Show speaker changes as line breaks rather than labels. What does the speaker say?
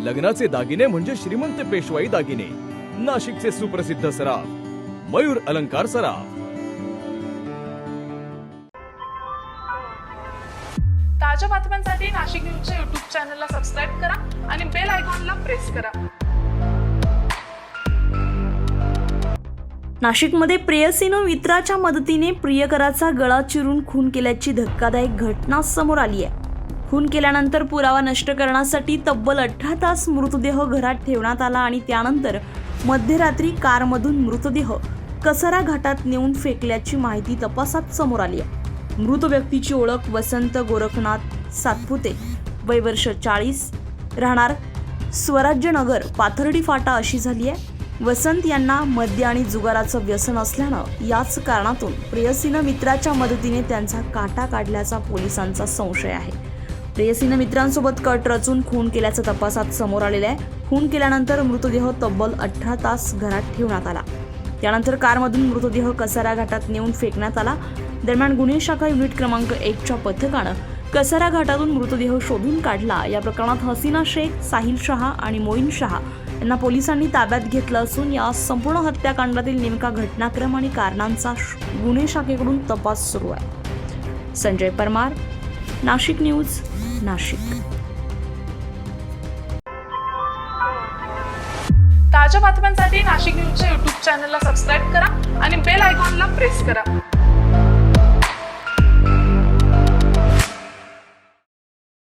लग्नाचे दागिने म्हणजे श्रीमंत पेशवाई दागिने. नाशिकचे सुप्रसिद्ध सराफ मयूर अलंकार सराफ.
ताज्या बातम्यांसाठी नाशिक न्यूजच्या YouTube चॅनलला सबस्क्राईब करा आणि बेल आयकॉनला प्रेस करा.
नाशिकमध्ये प्रेयसीनं मित्राच्या मदतीने प्रियकराचा गळा चिरून खून केल्याची धक्कादायक घटना समोर आली आहे. खून केल्यानंतर पुरावा नष्ट करण्यासाठी तब्बल 18 तास मृतदेह घरात ठेवण्यात आला आणि त्यानंतर मध्यरात्री कारमधून मृतदेह कसारा घाटात नेऊन फेकल्याची माहिती तपासात समोर आली आहे. मृत व्यक्तीची ओळख वसंत गोरखनाथ सातपुते, वय वर्ष 40, राहणार स्वराज्यनगर पाथर्डी फाटा अशी झाली आहे. वसंत यांना मद्य आणि जुगाराचं व्यसन असल्यानं याच कारणातून प्रेयसीनं मित्राच्या मदतीने त्यांचा काटा काढल्याचा पोलिसांचा संशय आहे. प्रेयसीनं मित्रांसोबत कट रचून खून केल्याचं तपासात समोर आलेलं आहे. खून केल्यानंतर मृतदेह तब्बल 18 तास घरात ठेवण्यात आला. त्यानंतर कारमधून मृतदेह कसारा घाटात नेऊन फेकण्यात आला. दरम्यान गुन्हे शाखा युनिट क्रमांक 1च्या पथकानं कसारा घाटातून मृतदेह शोधून काढला. या प्रकरणात हसीना शेख, साहिल शहा आणि मोईन शहा यांना पोलिसांनी ताब्यात घेतलं असून या संपूर्ण हत्याकांडातील नेमका घटनाक्रम आणि कारणांचा गुन्हे शाखेकडून तपास सुरू आहे. संजय परमार, नाशिक न्यूज, नाशिक.
ताज्या बातम्यांसाठी नाशिक न्यूजच्या YouTube चॅनलला सबस्क्राईब करा आणि बेल आयकॉनला प्रेस करा.